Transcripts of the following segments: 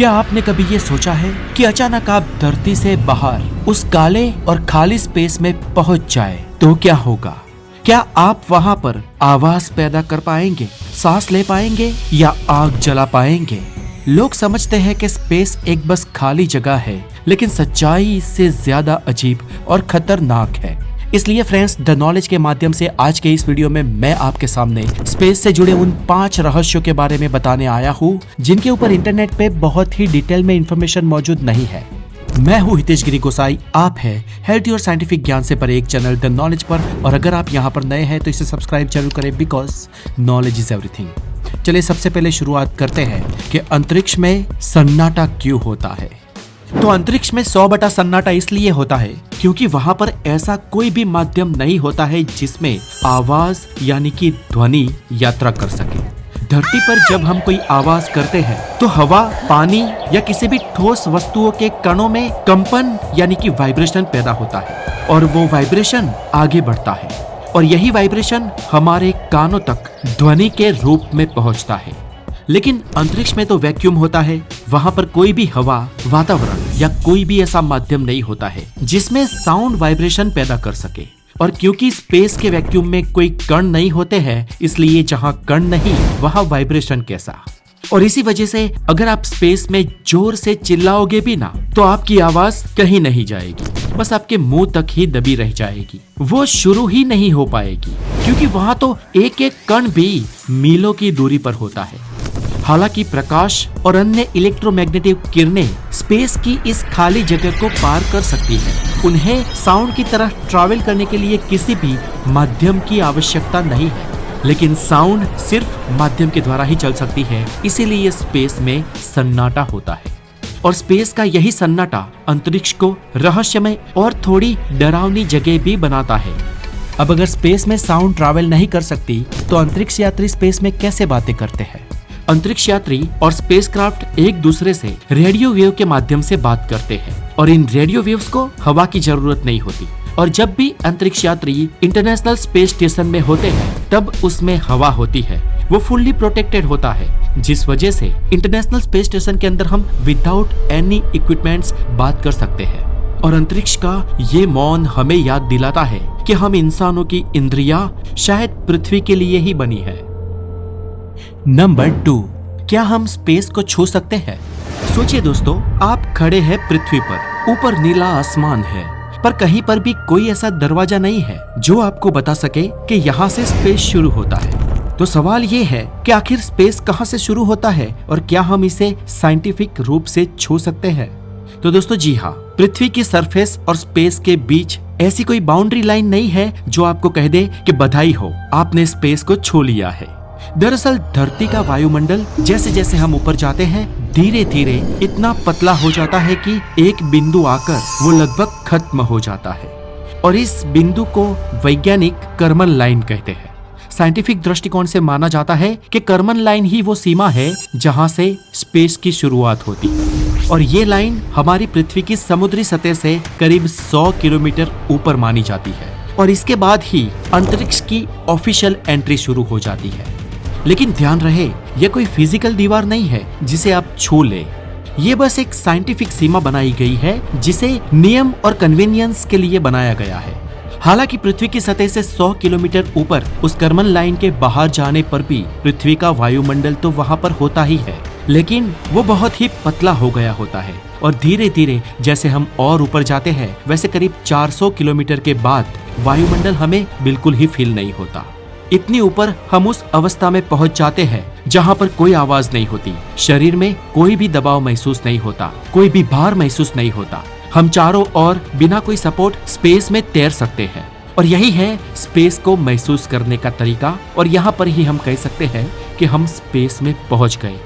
क्या आपने कभी ये सोचा है कि अचानक आप धरती से बाहर उस काले और खाली स्पेस में पहुंच जाए तो क्या होगा? क्या आप वहां पर आवाज पैदा कर पाएंगे, सांस ले पाएंगे या आग जला पाएंगे? लोग समझते हैं कि स्पेस एक बस खाली जगह है, लेकिन सच्चाई इससे ज्यादा अजीब और खतरनाक है। इसलिए फ्रेंड्स, द नॉलेज के माध्यम से आज के इस वीडियो में मैं आपके सामने स्पेस से जुड़े उन 5 रहस्यों के बारे में बताने आया हूँ जिनके ऊपर इंटरनेट पे बहुत ही डिटेल में इंफॉर्मेशन मौजूद नहीं है। मैं हूँ हितेश गिरी गोसाई, आप है हेल्थी और साइंटिफिक ज्ञान से परे एक चैनल द नॉलेज पर, और अगर आप यहाँ पर नए हैं तो इसे सब्सक्राइब जरूर करें, बिकॉज नॉलेज इज एवरीथिंग। चलिए सबसे पहले शुरुआत करते हैं कि अंतरिक्ष में सन्नाटा क्यों होता है। तो अंतरिक्ष में 100 बटा सन्नाटा इसलिए होता है क्योंकि वहां पर ऐसा कोई भी माध्यम नहीं होता है जिसमें आवाज यानी कि ध्वनि यात्रा कर सके। धरती पर जब हम कोई आवाज करते हैं तो हवा, पानी या किसी भी ठोस वस्तुओं के कणों में कंपन यानी कि वाइब्रेशन पैदा होता है और वो वाइब्रेशन आगे बढ़ता है और यही वाइब्रेशन हमारे कानों तक ध्वनि के रूप में पहुंचता है। लेकिन अंतरिक्ष में तो वैक्यूम होता है, वहां पर कोई भी हवा, वातावरण या कोई भी ऐसा माध्यम नहीं होता है जिसमें साउंड वाइब्रेशन पैदा कर सके। और क्योंकि स्पेस के वैक्यूम में कोई कण नहीं होते हैं, इसलिए जहां कण नहीं वहां वाइब्रेशन कैसा। और इसी वजह से अगर आप स्पेस में जोर से चिल्लाओगे भी ना तो आपकी आवाज कहीं नहीं जाएगी, बस आपके मुंह तक ही दबी रह जाएगी, वो शुरू ही नहीं हो पाएगी क्योंकि वहां तो एक एक कण भी मीलों की दूरी पर होता है। हालांकि प्रकाश और अन्य इलेक्ट्रोमैग्नेटिक किरणें स्पेस की इस खाली जगह को पार कर सकती हैं। उन्हें साउंड की तरह ट्रैवल करने के लिए किसी भी माध्यम की आवश्यकता नहीं है, लेकिन साउंड सिर्फ माध्यम के द्वारा ही चल सकती है, इसीलिए स्पेस में सन्नाटा होता है। और स्पेस का यही सन्नाटा अंतरिक्ष को रहस्यमय और थोड़ी डरावनी जगह भी बनाता है। अब अगर स्पेस में साउंड ट्रैवल नहीं कर सकती तो अंतरिक्ष यात्री स्पेस में कैसे बातें करते हैं? अंतरिक्ष यात्री और स्पेसक्राफ्ट एक दूसरे से रेडियो वेव के माध्यम से बात करते हैं और इन रेडियो वेव्स को हवा की जरूरत नहीं होती। और जब भी अंतरिक्ष यात्री इंटरनेशनल स्पेस स्टेशन में होते हैं तब उसमें हवा होती है, वो फुल्ली प्रोटेक्टेड होता है, जिस वजह से इंटरनेशनल स्पेस स्टेशन के अंदर हम विदाउट एनी इक्विपमेंट्स बात कर सकते हैं। और अंतरिक्ष का ये मौन हमें याद दिलाता है कि हम इंसानों की इंद्रियां शायद पृथ्वी के लिए ही बनी है। नंबर 2, क्या हम स्पेस को छू सकते हैं? सोचिए दोस्तों, आप खड़े हैं पृथ्वी पर, ऊपर नीला आसमान है, पर कहीं पर भी कोई ऐसा दरवाजा नहीं है जो आपको बता सके कि यहाँ से स्पेस शुरू होता है। तो सवाल ये है कि आखिर स्पेस कहाँ से शुरू होता है और क्या हम इसे साइंटिफिक रूप से छू सकते हैं? तो दोस्तों जी हाँ, पृथ्वी की सरफेस और स्पेस के बीच ऐसी कोई बाउंड्री लाइन नहीं है जो आपको कह दे कि बधाई हो, आपने स्पेस को छू लिया है। दरअसल धरती का वायुमंडल जैसे जैसे हम ऊपर जाते हैं धीरे धीरे इतना पतला हो जाता है कि एक बिंदु आकर वो लगभग खत्म हो जाता है और इस बिंदु को वैज्ञानिक कर्मन लाइन कहते हैं। साइंटिफिक दृष्टिकोण से माना जाता है कि कर्मन लाइन ही वो सीमा है जहां से स्पेस की शुरुआत होती है और ये लाइन हमारी पृथ्वी की समुद्री सतह से करीब 100 किलोमीटर ऊपर मानी जाती है और इसके बाद ही अंतरिक्ष की ऑफिशियल एंट्री शुरू हो जाती है। लेकिन ध्यान रहे, यह कोई फिजिकल दीवार नहीं है जिसे आप छू ले, ये बस एक साइंटिफिक सीमा बनाई गई है जिसे नियम और कन्वीनियंस के लिए बनाया गया है। हालांकि पृथ्वी की सतह से 100 किलोमीटर ऊपर उस कर्मन लाइन के बाहर जाने पर भी पृथ्वी का वायुमंडल तो वहां पर होता ही है, लेकिन वो बहुत ही पतला हो गया होता है और धीरे धीरे जैसे हम और ऊपर जाते हैं वैसे करीब 400 किलोमीटर के बाद वायुमंडल हमें बिल्कुल ही फील नहीं होता। इतनी ऊपर हम उस अवस्था में पहुंच जाते हैं जहां पर कोई आवाज नहीं होती, शरीर में कोई भी दबाव महसूस नहीं होता, कोई भी भार महसूस नहीं होता। हम चारों ओर बिना कोई सपोर्ट स्पेस में तैर सकते हैं और यही है स्पेस को महसूस करने का तरीका और यहाँ पर ही हम कह सकते हैं कि हम स्पेस में पहुंच गए।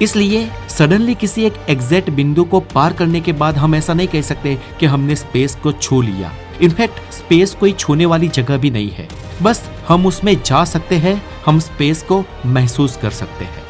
इसलिए सडनली किसी एक एग्जैक्ट बिंदु को पार करने के बाद हम ऐसा नहीं कह सकते कि हमने स्पेस को छू लिया। इनफैक्ट स्पेस कोई छूने वाली जगह भी नहीं है, बस हम उसमें जा सकते हैं, हम स्पेस को महसूस कर सकते हैं।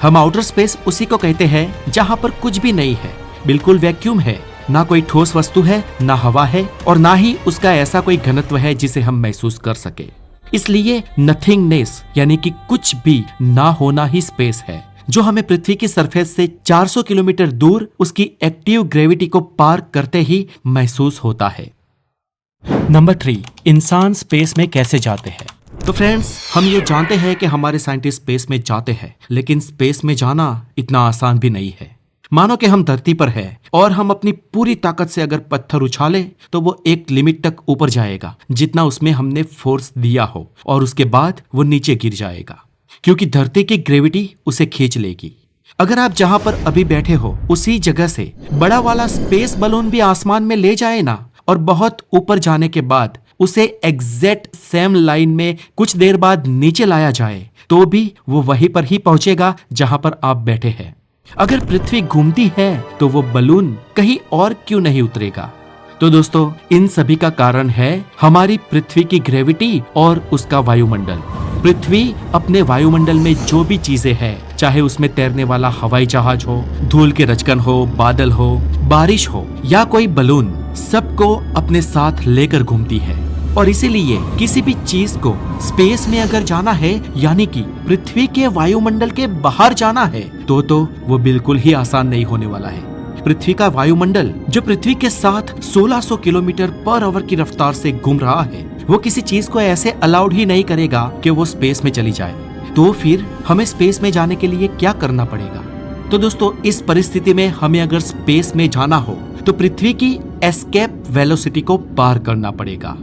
हम आउटर स्पेस उसी को कहते हैं जहां पर कुछ भी नहीं है, बिल्कुल वैक्यूम है, ना कोई ठोस वस्तु है, ना हवा है और ना ही उसका ऐसा कोई घनत्व है जिसे हम महसूस कर सके। इसलिए नथिंगनेस यानी कि कुछ भी ना होना ही स्पेस है, जो हमें पृथ्वी की सरफेस से 400 किलोमीटर दूर उसकी एक्टिव ग्रेविटी को पार करते ही महसूस होता है। नंबर 3, इंसान स्पेस में कैसे जाते हैं। तो फ्रेंड्स, हम ये जानते हैं कि हमारे साइंटिस्ट स्पेस में जाते हैं, लेकिन स्पेस में जाना इतना आसान भी नहीं है। मानो कि हम धरती पर हैं और हम अपनी पूरी ताकत से अगर पत्थर उछाले तो वो एक लिमिट तक ऊपर जाएगा जितना उसमें हमने फोर्स दिया हो, और उसके बाद वो नीचे गिर जाएगा क्योंकि धरती की ग्रेविटी उसे खींच लेगी। अगर आप जहां पर अभी बैठे हो उसी जगह से बड़ा वाला स्पेस बलून भी आसमान में ले जाए ना, और बहुत ऊपर जाने के बाद उसे एग्जैक्ट सेम लाइन में कुछ देर बाद नीचे लाया जाए तो भी वो वहीं पर ही पहुंचेगा जहां पर आप बैठे हैं। अगर पृथ्वी घूमती है तो वो बलून कहीं और क्यों नहीं उतरेगा। तो दोस्तों, इन सभी का कारण है हमारी पृथ्वी की ग्रेविटी और उसका वायुमंडल। पृथ्वी अपने वायुमंडल में जो भी चीजें हैं, चाहे उसमें तैरने वाला हवाई जहाज हो, धूल के रचकन हो, बादल हो, बारिश हो या कोई बलून, सबको अपने साथ लेकर घूमती है। और इसीलिए किसी भी चीज को स्पेस में अगर जाना है, यानी कि पृथ्वी के वायुमंडल के बाहर जाना है, तो वो बिल्कुल ही आसान नहीं होने वाला है। पृथ्वी का वायुमंडल जो पृथ्वी के साथ 1600 किलोमीटर पर आवर की रफ्तार से घूम रहा है, वो किसी चीज को ऐसे अलाउड ही नहीं करेगा कि वो स्पेस में चली जाए। तो फिर हमें स्पेस में जाने के लिए क्या करना पड़ेगा। तो दोस्तों, इस परिस्थिति में हमें अगर स्पेस में जाना हो तो पृथ्वी की एस्केप वेलोसिटी को पार करना पड़ेगा।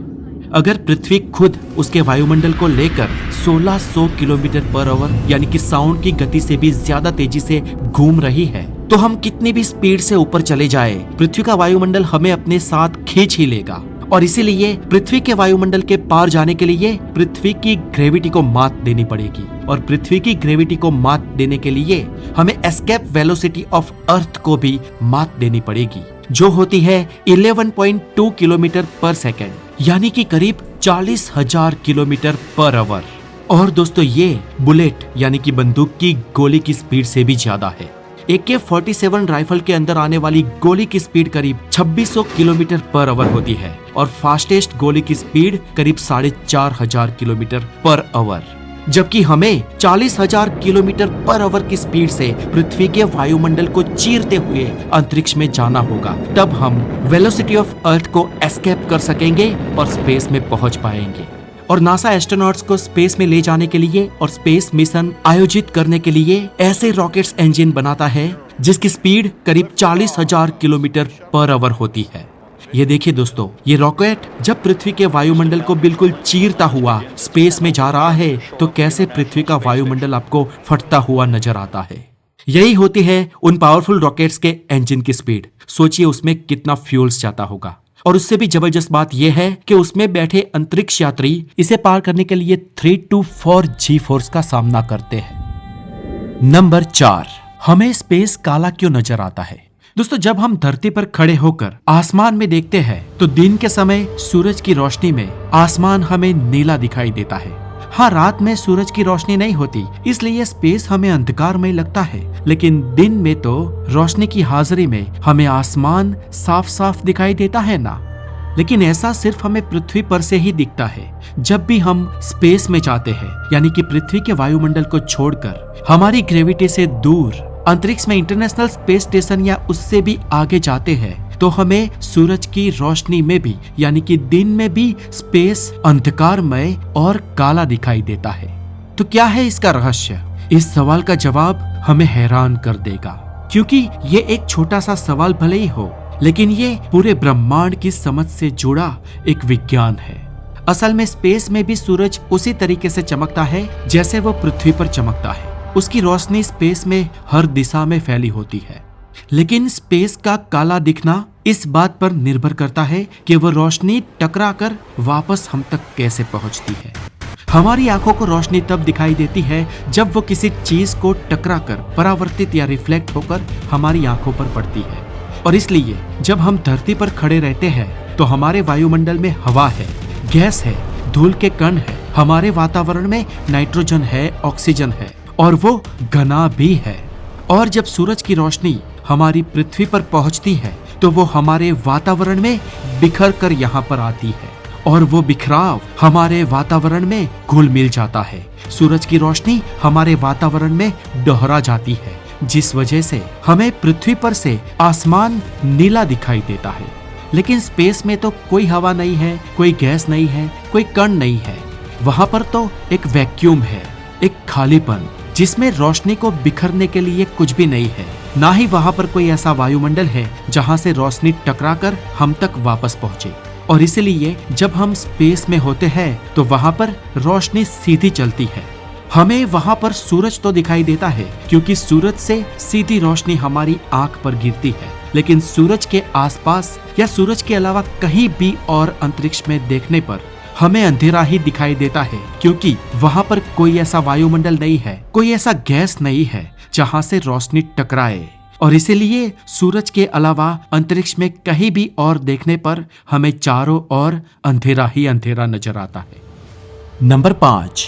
अगर पृथ्वी खुद उसके वायुमंडल को लेकर 1600 किलोमीटर पर आवर यानी कि साउंड की गति से भी ज्यादा तेजी से घूम रही है, तो हम कितनी भी स्पीड से ऊपर चले जाए, पृथ्वी का वायुमंडल हमें अपने साथ खींच ही लेगा। और इसीलिए पृथ्वी के वायुमंडल के पार जाने के लिए पृथ्वी की ग्रेविटी को मात देनी पड़ेगी, और पृथ्वी की ग्रेविटी को मात देने के लिए हमें एस्केप वेलोसिटी ऑफ अर्थ को भी मात देनी पड़ेगी, जो होती है 11.2 किलोमीटर पर सेकेंड, यानी कि करीब 40,000 किलोमीटर पर आवर। और दोस्तों, ये बुलेट यानी कि बंदूक की गोली की स्पीड से भी ज्यादा है। AK-47 राइफल के अंदर आने वाली गोली की स्पीड करीब 2600 किलोमीटर पर आवर होती है, और फास्टेस्ट गोली की स्पीड करीब 4500 किलोमीटर पर आवर। जबकि हमें 40,000 किलोमीटर पर आवर की स्पीड से पृथ्वी के वायुमंडल को चीरते हुए अंतरिक्ष में जाना होगा, तब हम वेलोसिटी ऑफ अर्थ को एस्केप कर सकेंगे और स्पेस में पहुंच पाएंगे। और नासा एस्ट्रोनॉट्स को स्पेस में ले जाने के लिए और स्पेस मिशन आयोजित करने के लिए ऐसे रॉकेट्स इंजन बनाता है जिसकी स्पीड करीब 40,000 किलोमीटर पर आवर होती है। ये देखिए दोस्तों, ये रॉकेट जब पृथ्वी के वायुमंडल को बिल्कुल चीरता हुआ स्पेस में जा रहा है तो कैसे पृथ्वी का वायुमंडल आपको फटता हुआ नजर आता है। यही होती है उन पावरफुल रॉकेट्स के इंजन की स्पीड। सोचिए उसमें कितना फ्यूल्स जाता होगा। और उससे भी जबरदस्त बात यह है कि उसमें बैठे अंतरिक्ष यात्री इसे पार करने के लिए 3 to 4 जी फोर्स का सामना करते हैं। नंबर 4, हमें स्पेस काला क्यों नजर आता है। दोस्तों, जब हम धरती पर खड़े होकर आसमान में देखते हैं तो दिन के समय सूरज की रोशनी में आसमान हमें नीला दिखाई देता है। हाँ, रात में सूरज की रोशनी नहीं होती, इसलिए स्पेस हमें अंधकारमय लगता है, लेकिन दिन में तो रोशनी की हाजिरी में हमें आसमान साफ साफ दिखाई देता है ना। लेकिन ऐसा सिर्फ हमें पृथ्वी पर से ही दिखता है। जब भी हम स्पेस में जाते हैं, यानी कि पृथ्वी के वायुमंडल को छोड़कर हमारी ग्रेविटी से दूर अंतरिक्ष में इंटरनेशनल स्पेस स्टेशन या उससे भी आगे जाते हैं, तो हमें सूरज की रोशनी में भी यानी कि दिन में भी स्पेस अंधकारमय और काला दिखाई देता है। तो क्या है इसका रहस्य? इस सवाल का जवाब हमें हैरान कर देगा, क्योंकि ये एक छोटा सा सवाल भले ही हो, लेकिन ये पूरे ब्रह्मांड की समझ से जुड़ा एक विज्ञान है। असल में स्पेस में भी सूरज उसी तरीके से चमकता है जैसे वो पृथ्वी पर चमकता है। उसकी रोशनी स्पेस में हर दिशा में फैली होती है, लेकिन स्पेस का काला दिखना इस बात पर निर्भर करता है कि वो रोशनी टकराकर वापस हम तक कैसे पहुंचती है। हमारी आंखों को रोशनी तब दिखाई देती है जब वो किसी चीज को टकराकर परावर्तित या रिफ्लेक्ट होकर हमारी आंखों पर पड़ती है। और इसलिए जब हम धरती पर खड़े रहते हैं तो हमारे वायुमंडल में हवा है, गैस है, धूल के कण है, हमारे वातावरण में नाइट्रोजन है, ऑक्सीजन है, और वो घना भी है। और जब सूरज की रोशनी हमारी पृथ्वी पर पहुंचती है तो वो हमारे वातावरण में बिखर कर यहाँ पर आती है, और वो बिखराव हमारे वातावरण में घुल मिल जाता है। सूरज की रोशनी हमारे वातावरण में दोहरा जाती है, जिस वजह से हमें पृथ्वी पर से आसमान नीला दिखाई देता है। लेकिन स्पेस में तो कोई हवा नहीं है, कोई गैस नहीं है, कोई कण नहीं है। वहां पर तो एक वैक्यूम है, एक खालीपन, जिसमें रोशनी को बिखरने के लिए कुछ भी नहीं है। ना ही वहां पर कोई ऐसा वायुमंडल है जहां से रोशनी टकराकर हम तक वापस पहुंचे। और इसीलिए जब हम स्पेस में होते हैं तो वहां पर रोशनी सीधी चलती है। हमें वहां पर सूरज तो दिखाई देता है, क्योंकि सूरज से सीधी रोशनी हमारी आंख पर गिरती है। लेकिन सूरज के आसपास या सूरज के अलावा कहीं भी और अंतरिक्ष में देखने पर हमें अंधेरा ही दिखाई देता है, क्योंकि वहां पर कोई ऐसा वायुमंडल नहीं है, कोई ऐसा गैस नहीं है जहां से रोशनी टकराए। और इसीलिए सूरज के अलावा अंतरिक्ष में कहीं भी और देखने पर हमें चारों ओर अंधेरा ही अंधेरा नजर आता है। नंबर 5,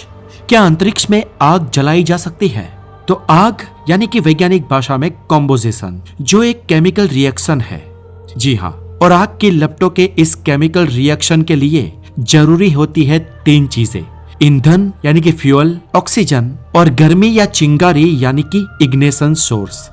क्या अंतरिक्ष में आग जलाई जा सकती है? तो आग यानी कि वैज्ञानिक भाषा में कॉम्पोजिशन, जो एक केमिकल रिएक्शन है। जी हाँ, और आग की लपटों के इस केमिकल रिएक्शन के लिए जरूरी होती है 3 चीजें: ईंधन यानी कि फ्यूल, ऑक्सीजन, और गर्मी या चिंगारी यानी कि इग्निशन सोर्स।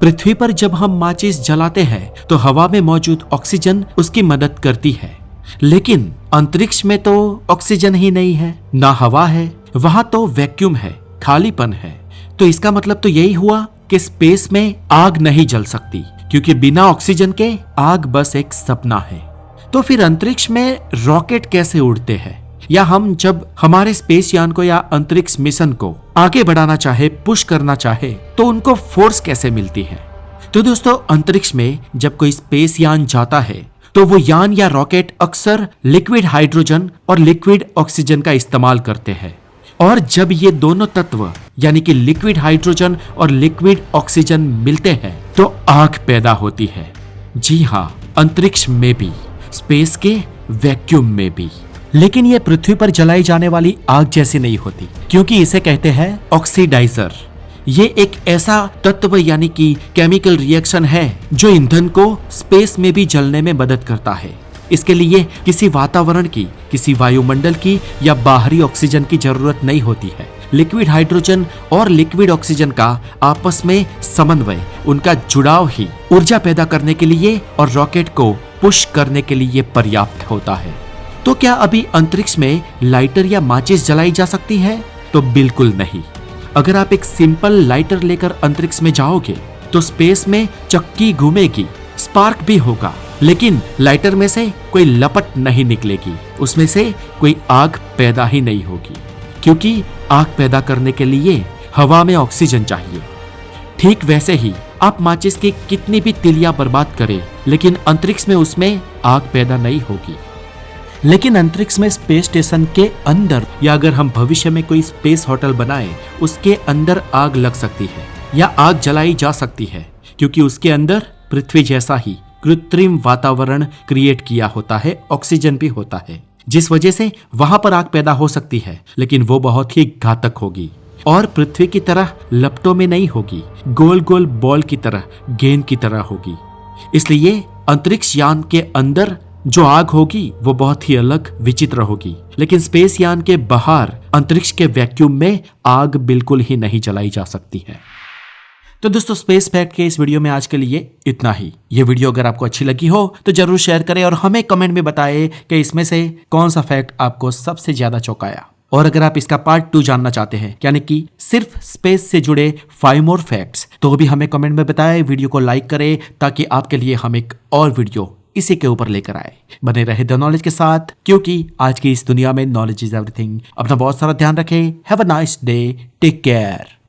पृथ्वी पर जब हम माचिस जलाते हैं तो हवा में मौजूद ऑक्सीजन उसकी मदद करती है, लेकिन अंतरिक्ष में तो ऑक्सीजन ही नहीं है, ना हवा है, वहां तो वैक्यूम है, खालीपन है। तो इसका मतलब तो यही हुआ कि स्पेस में आग नहीं जल सकती, क्योंकि बिना ऑक्सीजन के आग बस एक सपना है। तो फिर अंतरिक्ष में रॉकेट कैसे उड़ते हैं, या हम जब हमारे स्पेस यान को या अंतरिक्ष मिशन को आगे बढ़ाना चाहे, पुश करना चाहे, तो उनको फोर्स कैसे मिलती है? तो दोस्तों, अंतरिक्ष में जब कोई स्पेस यान जाता है तो वो यान या रॉकेट अक्सर लिक्विड हाइड्रोजन और लिक्विड ऑक्सीजन का इस्तेमाल करते हैं। और जब ये दोनों तत्व यानी कि लिक्विड हाइड्रोजन और लिक्विड ऑक्सीजन मिलते हैं तो आग पैदा होती है। जी हाँ, अंतरिक्ष में भी, स्पेस के वैक्यूम में भी। लेकिन ये पृथ्वी पर जलाई जाने वाली आग जैसी नहीं होती, क्योंकि इसे कहते हैं ऑक्सीडाइजर। ये एक ऐसा तत्व यानी कि केमिकल रिएक्शन है जो ईंधन को स्पेस में भी जलने में मदद करता है। इसके लिए किसी वातावरण की, किसी वायुमंडल की या बाहरी ऑक्सीजन की जरूरत नहीं होती है। लिक्विड हाइड्रोजन और लिक्विड ऑक्सीजन का आपस में समन्वय, उनका जुड़ाव ही ऊर्जा पैदा करने के लिए और रॉकेट को पुश करने के लिए पर्याप्त होता है। तो क्या अभी अंतरिक्ष में लाइटर या माचिस जलाई जा सकती है? तो बिल्कुल नहीं। अगर आप एक सिंपल लाइटर लेकर अंतरिक्ष में जाओगे तो स्पेस में चक्की घूमेगी, स्पार्क भी होगा, लेकिन लाइटर में से कोई लपट नहीं निकलेगी, उसमें से कोई आग पैदा ही नहीं होगी, क्योंकि आग पैदा करने के लिए हवा में ऑक्सीजन चाहिए। ठीक वैसे ही आप माचिस की कितनी भी तिलियां बर्बाद करें, लेकिन अंतरिक्ष में उसमें आग पैदा नहीं होगी। लेकिन अंतरिक्ष में स्पेस स्टेशन के अंदर, या अगर हम भविष्य में कोई स्पेस होटल बनाए, उसके अंदर आग लग सकती है या आग जलाई जा सकती है, क्योंकि उसके अंदर पृथ्वी जैसा ही कृत्रिम वातावरण क्रिएट किया होता है, ऑक्सीजन भी होता है, जिस वजह से वहां पर आग पैदा हो सकती है, लेकिन वो बहुत ही घातक होगी और पृथ्वी की तरह लपटों में नहीं होगी, गोल गोल बॉल की तरह, गेंद की तरह होगी। इसलिए अंतरिक्ष यान के अंदर जो आग होगी वो बहुत ही अलग, विचित्र होगी। लेकिन स्पेस यान के बाहर अंतरिक्ष के वैक्यूम में आग बिल्कुल ही नहीं जलाई जा सकती है। तो दोस्तों, स्पेस फैक्ट के इस वीडियो में आज के लिए इतना ही। ये वीडियो अगर आपको अच्छी लगी हो तो जरूर शेयर करें और हमें कमेंट में बताएं कि इसमें से कौन सा फैक्ट आपको सबसे ज्यादा चौंकाया। और अगर आप इसका पार्ट 2 जानना चाहते हैं, यानी कि सिर्फ स्पेस से जुड़े 5 more फैक्ट्स, तो भी हमें कमेंट में बताएं, वीडियो को लाइक करें, ताकि आपके लिए हम एक और वीडियो इसी के ऊपर लेकर आए। बने रहे द नॉलेज के साथ, क्योंकि आज की इस दुनिया में नॉलेज इज एवरीथिंग। अपना बहुत सारा ध्यान रखें। Have a nice day, take care.